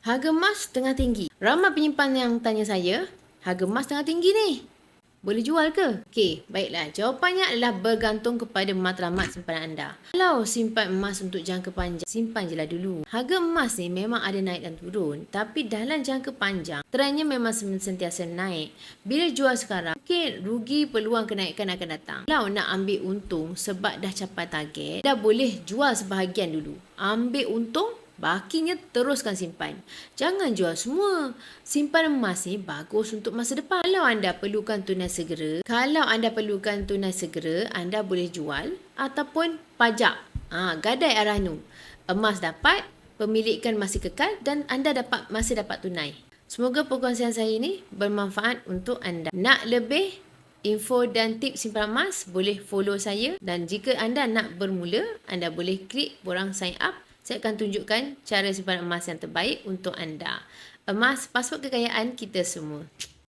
Harga emas tengah tinggi. Ramai penyimpan yang tanya saya, harga emas tengah tinggi ni, boleh jual ke? Okey, baiklah. Jawapannya adalah bergantung kepada matlamat simpanan anda. Kalau simpan emas untuk jangka panjang, simpan je lah dulu. Harga emas ni memang ada naik dan turun, tapi dalam jangka panjang, trendnya memang sentiasa naik. Bila jual sekarang, mungkin rugi, peluang kenaikan akan datang. Kalau nak ambil untung sebab dah capai target, dah boleh jual sebahagian dulu. Ambil untung, bakinya teruskan simpan. Jangan jual semua. Simpan emas ni bagus untuk masa depan. Kalau anda perlukan tunai segera, anda boleh jual ataupun pajak. Gadai arah nu. Emas dapat, pemilikan masih kekal dan anda masih dapat tunai. Semoga perkongsian saya ini bermanfaat untuk anda. Nak lebih info dan tips simpan emas, boleh follow saya. Dan jika anda nak bermula, anda boleh klik borang sign up. Saya akan tunjukkan cara simpan emas yang terbaik untuk anda. Emas, pasport kekayaan kita semua.